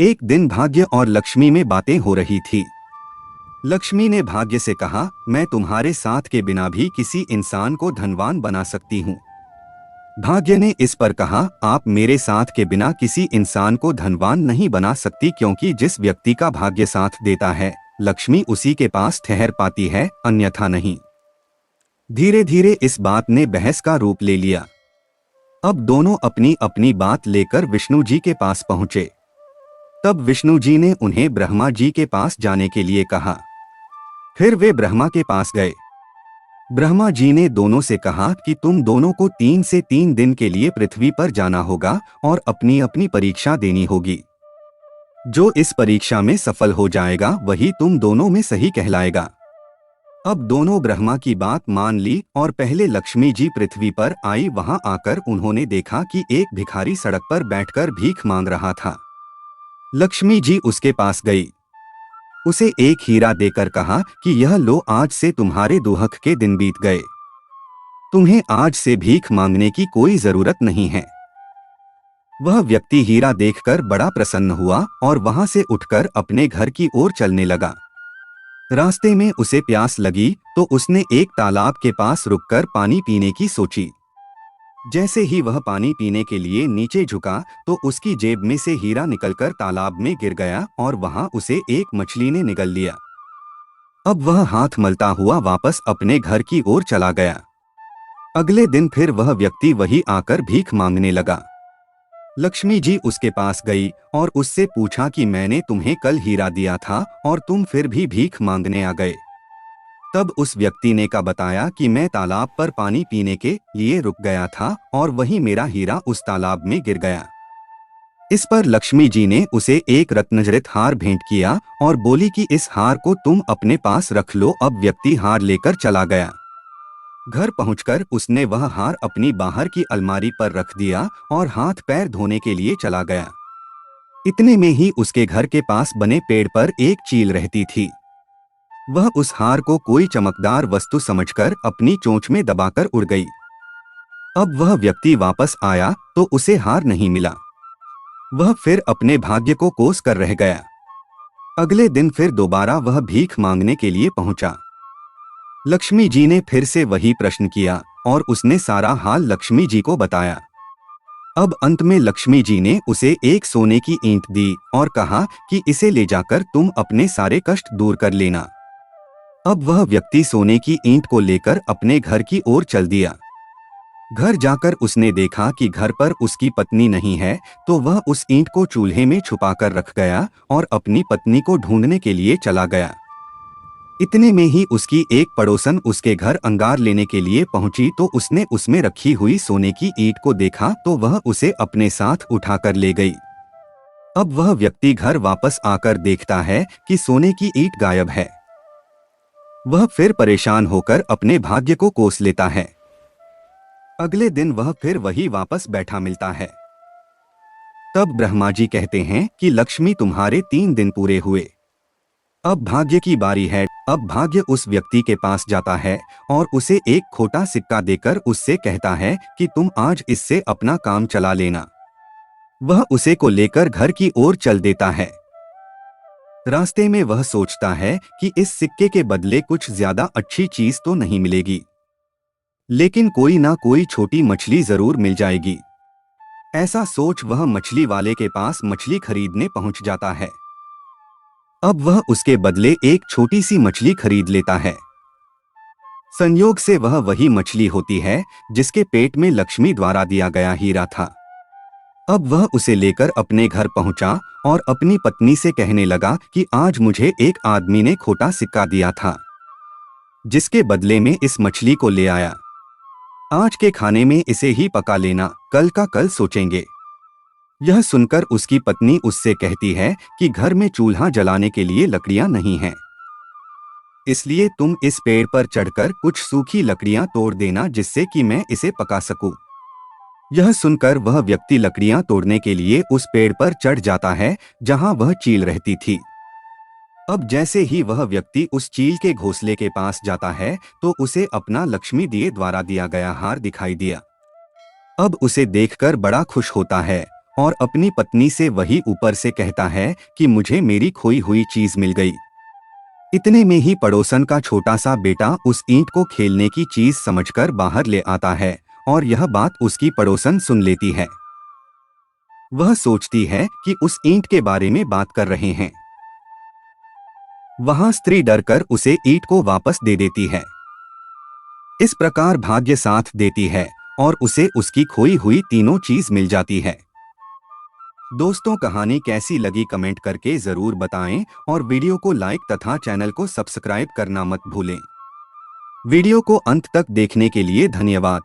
एक दिन भाग्य और लक्ष्मी में बातें हो रही थी। लक्ष्मी ने भाग्य से कहा, मैं तुम्हारे साथ के बिना भी किसी इंसान को धनवान बना सकती हूँ। भाग्य ने इस पर कहा, आप मेरे साथ के बिना किसी इंसान को धनवान नहीं बना सकती, क्योंकि जिस व्यक्ति का भाग्य साथ देता है लक्ष्मी उसी के पास ठहर पाती है, अन्यथा नहीं। धीरे धीरे इस बात ने बहस का रूप ले लिया। अब दोनों अपनी अपनी बात लेकर विष्णु जी के पास पहुंचे। तब विष्णु जी ने उन्हें ब्रह्मा जी के पास जाने के लिए कहा। फिर वे ब्रह्मा के पास गए। ब्रह्मा जी ने दोनों से कहा कि तुम दोनों को 3 से 3 दिन के लिए पृथ्वी पर जाना होगा और अपनी अपनी परीक्षा देनी होगी। जो इस परीक्षा में सफल हो जाएगा वही तुम दोनों में सही कहलाएगा। अब दोनों ब्रह्मा की बात मान ली और पहले लक्ष्मी जी पृथ्वी पर आई। वहां आकर उन्होंने देखा कि एक भिखारी सड़क पर बैठकर भीख मांग रहा था। लक्ष्मी जी उसके पास गई। उसे एक हीरा देकर कहा कि यह लो, आज से तुम्हारे दुहक के दिन बीत गए। तुम्हें आज से भीख मांगने की कोई जरूरत नहीं है। वह व्यक्ति हीरा देखकर बड़ा प्रसन्न हुआ और वहां से उठकर अपने घर की ओर चलने लगा। रास्ते में उसे प्यास लगी तो उसने एक तालाब के पास रुककर पानी पीने की सोची। जैसे ही वह पानी पीने के लिए नीचे झुका तो उसकी जेब में से हीरा निकलकर तालाब में गिर गया और वहां उसे एक मछली ने निगल लिया। अब वह हाथ मलता हुआ वापस अपने घर की ओर चला गया। अगले दिन फिर वह व्यक्ति वही आकर भीख मांगने लगा। लक्ष्मी जी उसके पास गई और उससे पूछा कि मैंने तुम्हें कल हीरा दिया था और तुम फिर भी भीख मांगने आ गए। तब उस व्यक्ति ने का बताया कि मैं तालाब पर पानी पीने के लिए रुक गया था और वहीं मेरा हीरा उस तालाब में गिर गया। इस पर लक्ष्मी जी ने उसे एक रत्नजड़ित हार भेंट किया और बोली कि इस हार को तुम अपने पास रख लो। अब व्यक्ति हार लेकर चला गया। घर पहुंचकर उसने वह हार अपनी बाहर की अलमारी पर रख दिया और हाथ पैर धोने के लिए चला गया। इतने में ही उसके घर के पास बने पेड़ पर एक चील रहती थी। वह उस हार को कोई चमकदार वस्तु समझकर अपनी चोंच में दबाकर उड़ गई। अब वह व्यक्ति वापस आया तो उसे हार नहीं मिला। वह फिर अपने भाग्य को कोस कर रह गया। अगले दिन फिर दोबारा वह भीख मांगने के लिए पहुंचा। लक्ष्मी जी ने फिर से वही प्रश्न किया और उसने सारा हाल लक्ष्मी जी को बताया। अब अंत में लक्ष्मी जी ने उसे एक सोने की ईंट दी और कहा कि इसे ले जाकर तुम अपने सारे कष्ट दूर कर लेना। अब वह व्यक्ति सोने की ईंट को लेकर अपने घर की ओर चल दिया। घर जाकर उसने देखा कि घर पर उसकी पत्नी नहीं है, तो वह उस ईंट को चूल्हे में छुपाकर रख गया और अपनी पत्नी को ढूंढने के लिए चला गया। इतने में ही उसकी एक पड़ोसन उसके घर अंगार लेने के लिए पहुंची तो उसने उसमें रखी हुई सोने की ईंट को देखा तो वह उसे अपने साथ उठाकर ले गई। अब वह व्यक्ति घर वापस आकर देखता है कि सोने की ईंट गायब है। वह फिर परेशान होकर अपने भाग्य को कोस लेता है। अगले दिन वह फिर वही वापस बैठा मिलता है। तब ब्रह्मा जी कहते हैं कि लक्ष्मी, तुम्हारे 3 दिन पूरे हुए। अब भाग्य की बारी है। अब भाग्य उस व्यक्ति के पास जाता है और उसे एक खोटा सिक्का देकर उससे कहता है कि तुम आज इससे अपना काम चला लेना। वह उसे को लेकर घर की ओर चल देता है। रास्ते में वह सोचता है कि इस सिक्के के बदले कुछ ज्यादा अच्छी चीज तो नहीं मिलेगी, लेकिन कोई ना कोई छोटी मछली जरूर मिल जाएगी। ऐसा सोच वह मछली वाले के पास मछली खरीदने पहुंच जाता है। अब वह उसके बदले एक छोटी सी मछली खरीद लेता है। संयोग से वह वही मछली होती है जिसके पेट में लक्ष्मी द्वारा दिया गया हीरा था। अब वह उसे लेकर अपने घर पहुंचा और अपनी पत्नी से कहने लगा कि आज मुझे एक आदमी ने खोटा सिक्का दिया था, जिसके बदले में इस मछली को ले आया। आज के खाने में इसे ही पका लेना, कल का कल सोचेंगे। यह सुनकर उसकी पत्नी उससे कहती है कि घर में चूल्हा जलाने के लिए लकड़ियां नहीं हैं, इसलिए तुम इस पेड़ पर चढ़कर कुछ सूखी लकड़ियां तोड़ देना जिससे कि मैं इसे पका सकूं। यह सुनकर वह व्यक्ति लकड़ियां तोड़ने के लिए उस पेड़ पर चढ़ जाता है जहां वह चील रहती थी। अब जैसे ही वह व्यक्ति उस चील के घोंसले के पास जाता है तो उसे अपना लक्ष्मी दिए द्वारा दिया गया हार दिखाई दिया। अब उसे देखकर बड़ा खुश होता है और अपनी पत्नी से वही ऊपर से कहता है कि मुझे मेरी खोई हुई चीज मिल गई। इतने में ही पड़ोसन का छोटा सा बेटा उस ईंट को खेलने की चीज समझकर बाहर ले आता है और यह बात उसकी पड़ोसन सुन लेती है। वह सोचती है कि उस ईंट के बारे में बात कर रहे हैं। वहां स्त्री डरकर उसे ईंट को वापस दे देती है। इस प्रकार भाग्य साथ देती है और उसे उसकी खोई हुई तीनों चीज मिल जाती है। दोस्तों, कहानी कैसी लगी कमेंट करके जरूर बताएं और वीडियो को लाइक तथा चैनल को सब्सक्राइब करना मत भूलें। वीडियो को अंत तक देखने के लिए धन्यवाद।